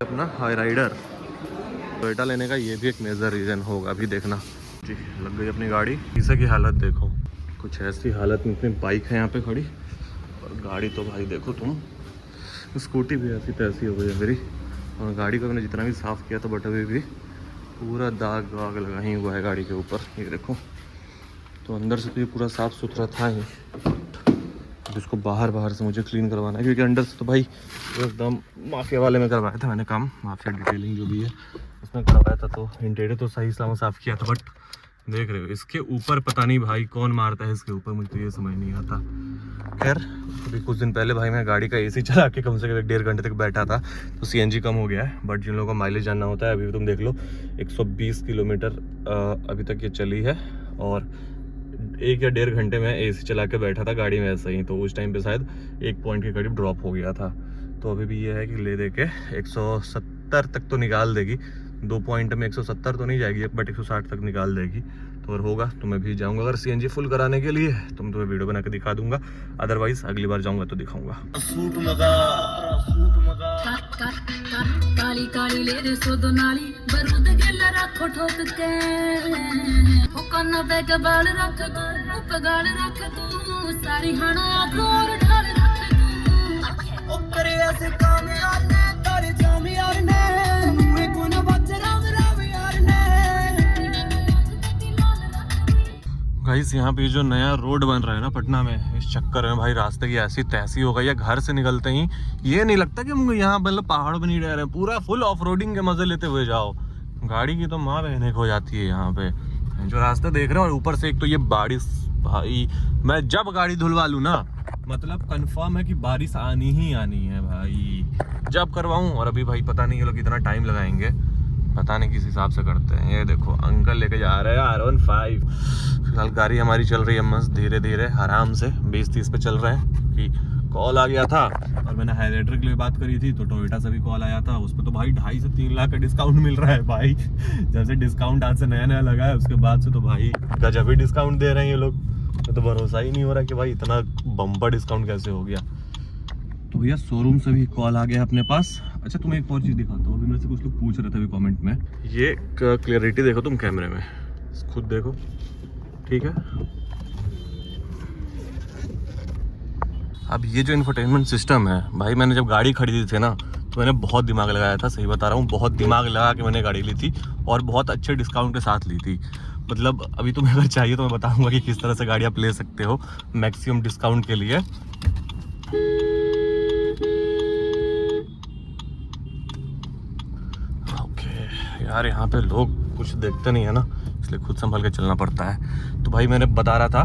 अपना high rider Toyota लेने का ये भी एक मेजर रीज़न होगा। अभी देखना जी, लग गई अपनी गाड़ी। शीशे की हालत देखो, कुछ ऐसी हालत में अपनी बाइक है यहाँ पे खड़ी, और गाड़ी तो भाई देखो तुम, स्कूटी भी ऐसी तैसी हो गई है मेरी। और गाड़ी को मैंने जितना भी साफ़ किया था बट अभी भी पूरा दाग वाग लगा ही हुआ है गाड़ी के ऊपर, ये देखो। तो अंदर से तो ये पूरा साफ़ सुथरा था ही, इसको बाहर से मुझे क्लीन करवाना है, क्योंकि अंदर से तो भाई एकदम माफिया वाले में करवाया था मैंने काम, माफिया डिटेलिंग जो भी है उसमें करवाया था। तो इंटीरियर तो सही सलामत साफ़ किया था, बट देख रहे हो इसके ऊपर पता नहीं भाई कौन मारता है इसके ऊपर, मुझे तो ये समझ नहीं आता। खैर अभी कुछ दिन पहले भाई मैं गाड़ी का एसी चला के कम से कम 1.5 घंटे तक बैठा था, तो सीएनजी कम हो गया है। बट जिन लोगों को माइलेज जानना होता है, अभी तुम देख लो 120 किलोमीटर अभी तक ये चली है, और 1 या 1.5 घंटे में एसी चला के बैठा था गाड़ी में ऐसा ही। तो उस टाइम पे शायद 1 पॉइंट के करीब ड्रॉप हो गया था। तो अभी भी ये है कि ले दे के 170 तक तो निकाल देगी, 2 पॉइंट में 170 तो नहीं जाएगी बट 160 तक निकाल देगी। तो और होगा तो मैं भी जाऊंगा अगर सीएनजी फुल कराने के लिए, तो मैं तुम्हें वीडियो बना के दिखा दूंगा, अदरवाइज अगली बार जाऊंगा तो दिखाऊंगा। काली काली ले रे सोदो नाली बरूद गेला रखो ठोक के ओ कन्ना पे गबाल रख तू पगाल रख तू सारी हणा दूर ढाल रख तू ओ करे ऐसे काम यार ने तारे जाम यार ने मुए कोन बच राम राम यार ने। गाइस यहाँ पे जो नया रोड बन रहा है ना पटना में, इस चक्कर में भाई रास्ते की ऐसी तैसी हो गई है, घर से निकलते ही ये नहीं लगता कि हम यहाँ मतलब पहाड़ पे नहीं रह रहे हैं, पूरा फुल ऑफ रोडिंग के मजे लेते हुए जाओ। गाड़ी की तो माँ बहने हो जाती है यहाँ पे जो रास्ते देख रहे हो। और ऊपर से एक तो ये बारिश, भाई मैं जब गाड़ी धुलवा लूँ ना मतलब कंफर्म है कि बारिश आनी ही आनी है भाई, जब करवाऊँ। और अभी भाई पता नहीं ये लोग इतना टाइम लगाएंगे, पता नहीं किस हिसाब से करते हैं। ये देखो अंकल लेके जा रहे हैं R15। फिलहाल गाड़ी हमारी चल रही है मस्त धीरे धीरे आराम से 20-30 पे चल रहे हैं कि कॉल आ गया था। और मैंने हाईराइडर के लिए बात करी थी तो टोयोटा से भी कॉल आया था, उस पर तो भाई 2.5 से 3 लाख का डिस्काउंट मिल रहा है भाई। जब से डिस्काउंट आज से नया लगा है उसके बाद से तो भाई गजब ही डिस्काउंट दे रहे हैं ये लोग। तो भरोसा ही नहीं हो रहा कि भाई इतना बम्पर डिस्काउंट कैसे हो गया। तो भैया शोरूम से भी कॉल आ गया अपने पास। अच्छा तुम्हें एक और चीज़ दिखाता हूँ, अभी मेरे से कुछ लोग पूछ रहे थे अभी कमेंट में, ये क्लियरिटी देखो तुम कैमरे में, खुद देखो ठीक है। अब ये जो इंफोटेनमेंट सिस्टम है भाई, मैंने जब गाड़ी खरीदी थी ना तो मैंने बहुत दिमाग लगाया था, सही बता रहा हूँ, बहुत दिमाग लगा के मैंने गाड़ी ली थी और बहुत अच्छे डिस्काउंट के साथ ली थी। मतलब अभी तुम्हें अगर चाहिए तो मैं बताऊँगा कि किस तरह से गाड़ी आप ले सकते हो मैक्सिमम डिस्काउंट के लिए। यार यहाँ पे लोग कुछ देखते नहीं है ना, इसलिए खुद संभल के चलना पड़ता है। तो भाई मैंने बता रहा था,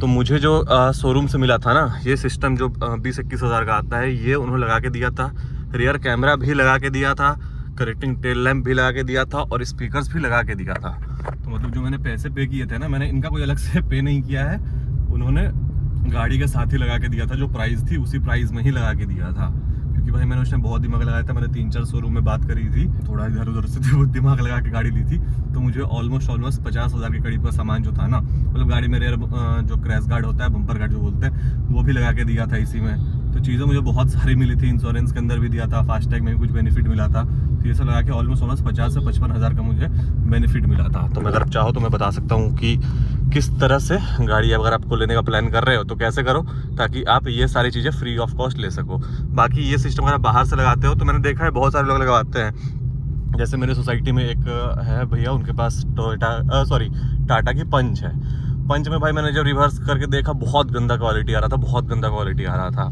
तो मुझे जो शोरूम से मिला था ना ये सिस्टम जो 20-21 हज़ार का आता है, ये उन्होंने लगा के दिया था, रियर कैमरा भी लगा के दिया था, करेक्टिंग टेल लैम्प भी लगा के दिया था और स्पीकर्स भी लगा के दिया था। तो मतलब जो मैंने पैसे पे किए थे ना, मैंने इनका कोई अलग से पे नहीं किया है, उन्होंने गाड़ी के साथ ही लगा के दिया था, जो प्राइस थी उसी प्राइस में ही लगा के दिया था। क्योंकि भाई मैंने उसने बहुत दिमाग लगाया था, मैंने 3-4 शोरूम में बात करी थी, थोड़ा इधर उधर से दिमाग लगा के गाड़ी ली थी। तो मुझे ऑलमोस्ट 50 हज़ार के करीब का सामान जो था ना, मतलब गाड़ी में रेयर जो क्रैश गार्ड होता है, बम्पर गार्ड जो बोलते हैं, वो भी लगा के दिया था इसी में। तो चीज़ें मुझे बहुत सारी मिली थी, इंश्योरेंस के अंदर भी दिया था, फास्टैग में भी कुछ बेनिफिट मिला था। तो ये सब लगा के ऑलमोस्ट 50 से 55 हज़ार का मुझे बेनिफिट मिला था। तो मैं अगर चाहो तो मैं बता सकता हूँ कि किस तरह से गाड़ी अगर आपको लेने का प्लान कर रहे हो तो कैसे करो ताकि आप ये सारी चीज़ें फ्री ऑफ कॉस्ट ले सको। बाकी ये सिस्टम अगर आप बाहर से लगाते हो तो मैंने देखा है बहुत सारे लोग लगवाते हैं। जैसे मेरे सोसाइटी में एक है भैया, उनके पास टाटा की पंच है। पंच में भाई मैंने जब रिवर्स करके देखा बहुत गंदा क्वालिटी आ रहा था, बहुत गंदा क्वालिटी आ रहा था।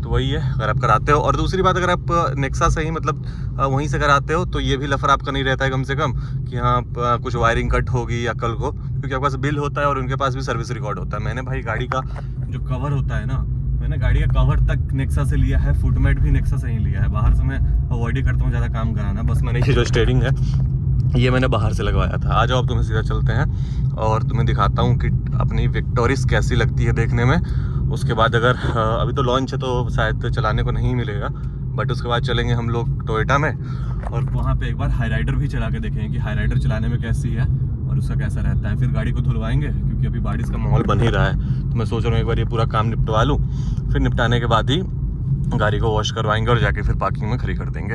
तो वही है अगर आप कराते हो। और दूसरी बात, अगर आप नेक्सा से ही मतलब वहीं से कराते हो तो ये भी लफर आपका नहीं रहता है कम से कम कि हाँ कुछ वायरिंग कट होगी या कल को, क्योंकि आपके पास बिल होता है और उनके पास भी सर्विस रिकॉर्ड होता है। मैंने भाई गाड़ी का जो कवर होता है ना, मैंने गाड़ी का कवर तक नेक्सा से लिया है, फुटमेट भी नेक्सा से ही लिया है। बाहर से मैं अवॉइड ही करता हूँ ज़्यादा काम कराना, बस मैंने ये जो स्टीयरिंग है ये मैंने बाहर से लगवाया था। आ जाओ अब तुम्हें सीधा चलते हैं और तुम्हें दिखाता हूँ कि अपनी विक्टोरिस कैसी लगती है देखने में। उसके बाद अगर अभी तो लॉन्च है तो शायद चलाने को नहीं मिलेगा, बट उसके बाद चलेंगे हम लोग टोयोटा में और वहाँ पे एक बार हाईराइडर भी चला के देखेंगे कि हाईराइडर चलाने में कैसी है और उसका कैसा रहता है। फिर गाड़ी को धुलवाएंगे क्योंकि अभी बारिश का माहौल बन ही रहा है। तो मैं सोच रहा हूँ एक बार ये पूरा काम निपटवा लूँ, फिर निपटाने के बाद ही गाड़ी को वॉश करवाएंगे और जाके फिर पार्किंग में खड़ी कर देंगे।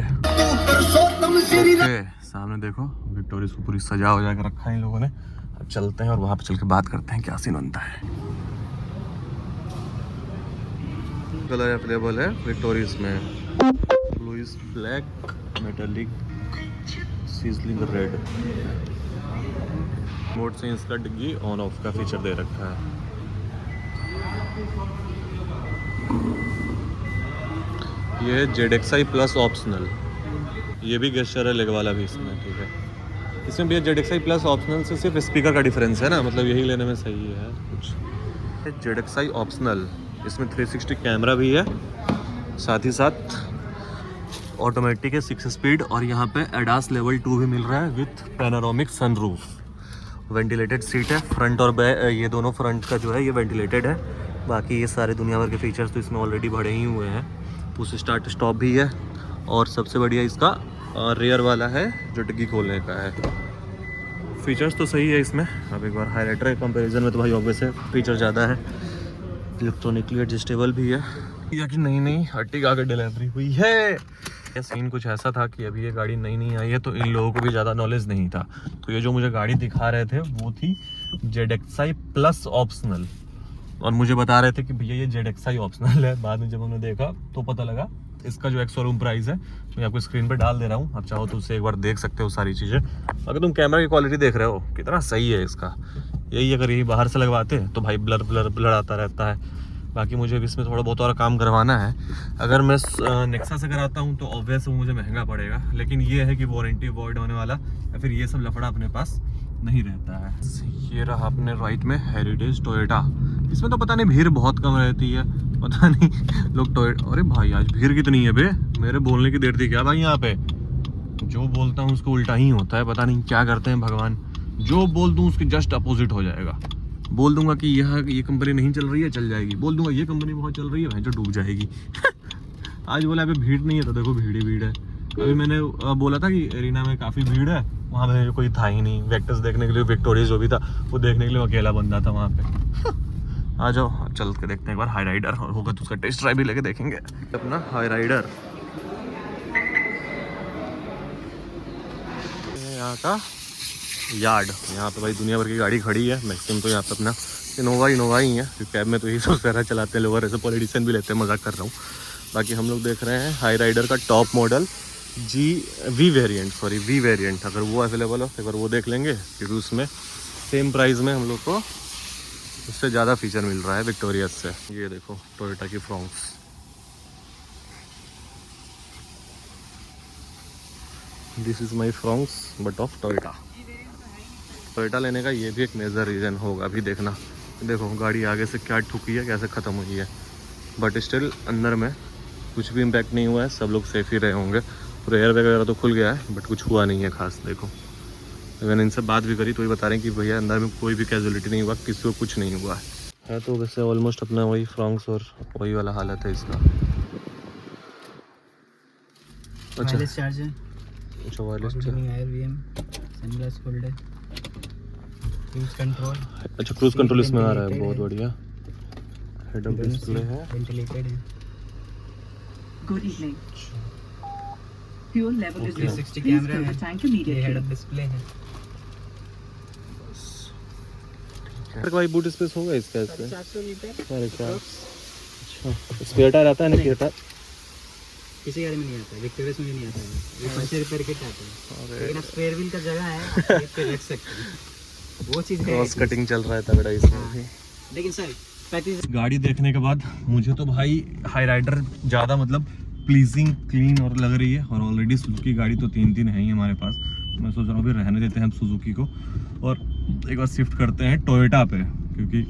ओके, सामने देखो विक्टोरिया को पूरी सजा हो जाकर रखा है इन लोगों ने। अब चलते हैं और वहाँ पे चल के बात करते हैं क्या सीन बनता है। कलर अवेलेबल है विक्टोरिया में, Louis black, metallic, sizzling red. Mode से इसका डिग्गी ऑन ऑफ का फीचर दे रखा है। ये है ZXi प्लस ऑप्शनल, ये भी गेस्चर है लेग वाला भी इसमें, ठीक है। इसमें भी ZXi प्लस ऑप्शनल से सिर्फ स्पीकर का डिफरेंस है ना, मतलब यही लेने में सही है कुछ। ZXi ऑप्शनल, इसमें 360 कैमरा भी है, साथ ही साथ ऑटोमेटिक है 6 स्पीड, और यहाँ पे ADAS लेवल 2 भी मिल रहा है with panoramic sunroof. Ventilated seat है, फ्रंट और ये दोनों फ्रंट का जो है ये वेंटिलेटेड है। बाकी ये सारे दुनिया भर के फीचर्स तो इसमें ऑलरेडी भरे ही हुए हैं। पुश स्टार्ट स्टॉप भी है, और सबसे बढ़िया इसका रेयर वाला है जो डिग्गी खोलने का है। फीचर्स तो सही है इसमें। अब एक बार हाईलाइटर के कंपैरिजन में तो भाई ऑब्वियस है फीचर ज़्यादा है। इलेक्ट्रॉनिकली एडजस्टेबल भी है। या कि नई अर्टिगा की डिलीवरी हुई है। ये सीन कुछ ऐसा था कि अभी ये गाड़ी नई आई है तो इन लोगों को भी ज़्यादा नॉलेज नहीं था। तो ये जो मुझे गाड़ी दिखा रहे थे वो थी ZXi प्लस ऑप्शनल, और मुझे बता रहे थे कि भैया ये ZXi ऑप्शनल है। बाद में जब हमने देखा तो पता लगा इसका जो शोरूम प्राइस है मैं आपको स्क्रीन पे डाल दे रहा हूँ, आप चाहो तो उससे एक बार देख सकते हो सारी चीज़ें। अगर तुम कैमरा की क्वालिटी देख रहे हो कितना सही है इसका, यही अगर यही बाहर से लगवाते तो भाई ब्लर आता रहता है। बाकी मुझे भी इसमें थोड़ा बहुत और काम करवाना है। अगर मैं नेक्सा से कराता हूँ तो ऑब्वियस वो मुझे महंगा पड़ेगा, लेकिन ये है कि वारंटी वॉइड होने वाला या फिर ये सब लफड़ा अपने पास नहीं रहता है। ये रहा अपने राइट में हेरिटेज टोयोटा। इसमें तो पता नहीं भीड़ बहुत कम रहती है, पता नहीं लोग टोयोटा। अरे भाई आज भीड़ कितनी है बे, मेरे बोलने की देर थी क्या भाई? यहाँ पे जो बोलता हूँ उसको उल्टा ही होता है, पता नहीं क्या करते हैं भगवान। जो बोल दूँ उसके जस्ट अपोजिट हो जाएगा। बोल दूंगा कि ये कंपनी नहीं चल रही है, चल जाएगी। बोल दूंगा ये कंपनी बहुत चल रही है, जो डूब जाएगी। आज बोला अभी भीड़ नहीं है तो देखो भीड़ ही भीड़ है। अभी मैंने बोला था कि एरिना में काफ़ी भीड़ है, वहाँ पे कोई था ही नहीं। वेक्टर्स देखने के लिए विक्टोरिया जो भी था वो देखने के लिए अकेला बंदा था वहाँ पे। आ जाओ चल के देखते हैं एक बार हाई राइडर, और होगा तो उसका टेस्ट ड्राइव भी लेके देखेंगे अपना हाई राइडर। यहाँ का यार्ड, यहाँ पे भाई दुनिया भर की गाड़ी खड़ी है। मैक्सिमम तो यहाँ पे अपना इनोवा ही है, क्योंकि कैब में तो यही सब सारा चलाते हैं लोग, ऐसे पॉलिटिशियन भी लेते हैं, मजाक कर रहा हूँ। बाकी हम लोग देख रहे हैं हाई राइडर का टॉप मॉडल वी वेरिएंट। अगर वो अवेलेबल हो एक बार वो देख लेंगे, क्योंकि उसमें सेम प्राइस में हम लोग को उससे ज़्यादा फीचर मिल रहा है विक्टोरिया से। ये देखो टोयोटा की Fronx, this is my Fronx but of Toyota लेने का ये भी एक मेजर रीज़न होगा। अभी देखना, देखो गाड़ी आगे से क्या ठुकी है, कैसे ख़त्म हुई है, बट स्टिल अंदर में कुछ भी इम्पैक्ट नहीं हुआ है, सब लोग सेफ ही रहे होंगे। और एयर वगैरह तो खुल गया है बट कुछ हुआ नहीं है खास। देखो मैंने इनसे बात भी करी तो ये बता रहे हैं कि भैया अंदर में कोई भी कैजुअलिटी नहीं हुआ, किसी को कुछ नहीं हुआ है। तो वैसे ऑलमोस्ट अपना वही फ्रॉन्क्स और वही वाला हालत है इसका। अच्छा वायरलेस अच्छा क्रूज कंट्रोल इसमें आ रहा है, बहुत बढ़िया। हेड अप डिस्प्ले है, वेंटिलेटेड है। Good evening, fuel level is 360 camera है, tank immediately, head up display है। भाई बूट स्पेस होगा इसका, इसमें 400 लीटर। अरे क्या अच्छा, स्पेयर टायर आता है ना? स्पेयर टायर किसी गाड़ी में नहीं आता है, विक्टोरिया में नहीं आता है, ये पंचर रिपेयर किट आता है। लेकिन स्पेयर व्हील का जगह है, इस पे रख सकते हैं, वो चीज़ है। क्रॉस कटिंग चल रहा है तगड़ा इसमें। लेकिन सर गाड़ी देखने के बाद मुझे तो भाई हाई राइडर ज़्यादा मतलब प्लीजिंग क्लीन और लग रही है। और ऑलरेडी सुजुकी गाड़ी तो 3 है ही हमारे पास। मैं सोच रहा हूँ अभी रहने देते हैं हम सुजुकी को और एक बार शिफ्ट करते हैं टोयोटा पे, क्योंकि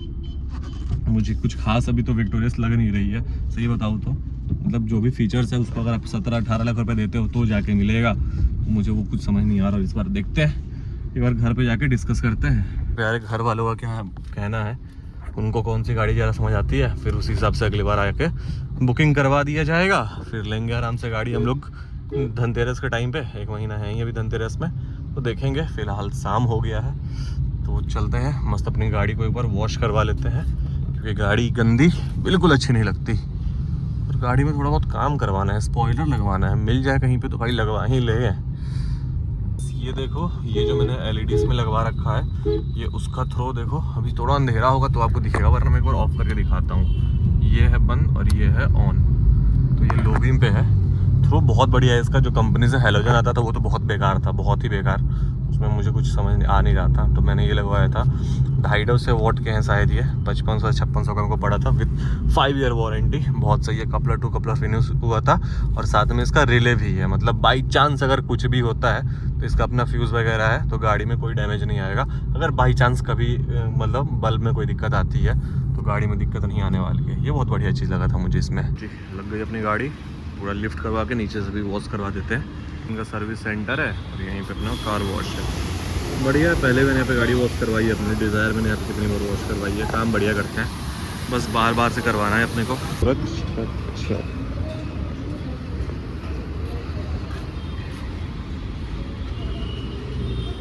मुझे कुछ खास अभी तो विक्टोरियस लग नहीं रही है। सही बताऊँ तो मतलब जो भी फीचर्स है उसको अगर आप 17-18 लाख रुपए देते हो तो जाके मिलेगा, मुझे वो कुछ समझ नहीं आ रहा। इस बार देखते हैं, एक बार घर पे जाके डिस्कस करते हैं। प्यारे घर वालों का क्या कहना है, उनको कौन सी गाड़ी ज़्यादा समझ आती है, फिर उसी हिसाब से अगली बार आके बुकिंग करवा दिया जाएगा। फिर लेंगे आराम से गाड़ी हम लोग धनतेरस के टाइम पे। 1 महीना है ही अभी धनतेरस में, तो देखेंगे। फिलहाल शाम हो गया है तो चलते हैं, मस्त अपनी गाड़ी को एक बार वॉश करवा लेते हैं, क्योंकि गाड़ी गंदी बिल्कुल अच्छी नहीं लगती। और गाड़ी में थोड़ा बहुत काम करवाना है, स्पॉइलर लगवाना है, मिल जाए कहीं पे तो भाई लगवा ही ले। ये देखो, ये जो मैंने LEDs में लगवा रखा है, ये उसका थ्रो देखो। अभी थोड़ा अंधेरा होगा तो आपको दिखेगा, वरना मैं एक बार ऑफ करके दिखाता हूँ। ये है बंद और ये है ऑन, तो ये लो बीम पे है। थ्रो बहुत बढ़िया है इसका। जो कंपनी से हैलोजन आता था वो तो बहुत बेकार था, बहुत ही बेकार, उसमें मुझे कुछ समझ आ नहीं रहा था, तो मैंने ये लगवाया था। 250 वॉट के हैं शायद ये, 5500-5600 का हमको पड़ा था विद 5 ईयर वारंटी। बहुत सही है, कपलर टू कपलर फिनिश हुआ था और साथ में इसका रिले भी है। मतलब बाई चांस अगर कुछ भी होता है तो इसका अपना फ्यूज़ वगैरह है, तो गाड़ी में कोई डैमेज नहीं आएगा। अगर बाई चांस कभी मतलब बल्ब में कोई दिक्कत आती है तो गाड़ी में दिक्कत नहीं आने वाली है। ये बहुत बढ़िया चीज़ लगा था मुझे इसमें। जी लग गई अपनी गाड़ी, पूरा लिफ्ट करवा के नीचे से भी वॉश करवा देते हैं। इनका सर्विस सेंटर है और यहीं पे अपना कार वॉश है। बढ़िया है, पहले मैंने यहाँ पे गाड़ी वॉश करवाई है अपने डिज़ायर, मैंने यहाँ पे कितनी बार वॉश करवाई है। काम बढ़िया करते हैं, बस बार बार से करवाना है अपने को। अच्छा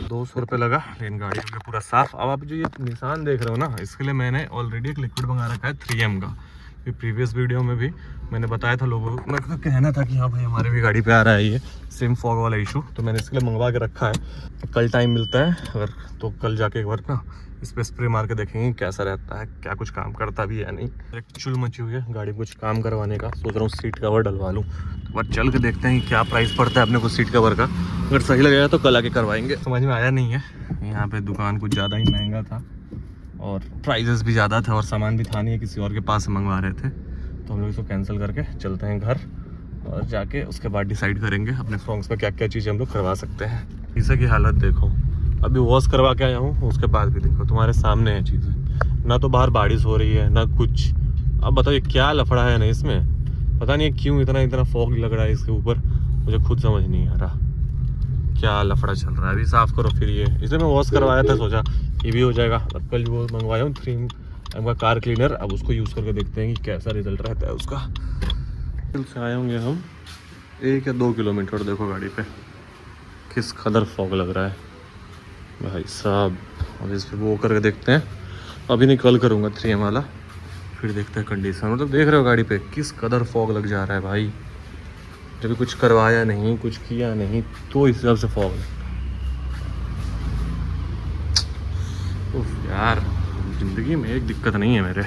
200 रुपये लगा, लेकिन गाड़ी हो गया पूरा साफ। अब आप जो ये निशान देख रहे हो ना, इसके लिए मैंने ऑलरेडी एक लिक्विड मंगा रखा है 3M का। फिर प्रीवियस वीडियो में भी मैंने बताया था लोगों को, मतलब कहना था कि हाँ भाई हमारे भी गाड़ी पे आ रहा है ये सेम फॉग वाला इशू, तो मैंने इसके लिए मंगवा के रखा है। कल टाइम मिलता है अगर तो कल जाके एक बार ना इस पर स्प्रे मार के देखेंगे कैसा रहता है, क्या कुछ काम करता भी है नहीं। एक चुल मची हुई है गाड़ी में कुछ काम करवाने का, सोच रहा हूँ सीट कवर डलवा लूँ। तो बस चल के देखते हैं क्या प्राइस पड़ता है अपने को सीट कवर का। अगर सही लगेगा तो कल आके करवाएंगे। समझ में आया नहीं है, यहाँ पे दुकान कुछ ज़्यादा ही महंगा था और प्राइजेस भी ज़्यादा थे और सामान भी था नहीं, किसी और के पास मंगवा रहे थे, तो हम लोग इसको कैंसिल करके चलते हैं घर और जाके उसके बाद डिसाइड करेंगे अपने फ्रॉन्क्स पर क्या क्या चीज़ें हम लोग करवा सकते हैं। शीशे की हालत देखो, अभी वॉश करवा के आया हूँ, उसके बाद भी देखो तुम्हारे सामने है चीज़ें। ना तो बाहर बारिश हो रही है ना कुछ। अब बताओ ये क्या लफड़ा है ना इसमें, पता नहीं क्यों इतना फॉग लग रहा है इसके ऊपर, मुझे खुद समझ नहीं आ रहा क्या लफड़ा चल रहा है। अभी साफ़ करो फिर ये, इसलिए मैं वॉश करवाया था, सोचा ये भी हो जाएगा। अब कल वो मंगवाया हूँ 3M का कार क्लीनर, अब उसको यूज़ करके देखते हैं कि कैसा रिजल्ट रहता है उसका। से आए होंगे हम 1 या 2 किलोमीटर, देखो गाड़ी पे किस कदर फॉग लग रहा है भाई साहब। अब इस पर वो करके देखते हैं, अभी नहीं कल करूँगा 3M वाला, फिर देखते हैं कंडीशन। मतलब देख रहे हो गाड़ी पे किस कदर फॉग लग जा रहा है भाई, जब कुछ करवाया नहीं कुछ किया नहीं तो इस हिसाब से फॉग। उफ यार, ज़िंदगी में एक दिक्कत नहीं है मेरे।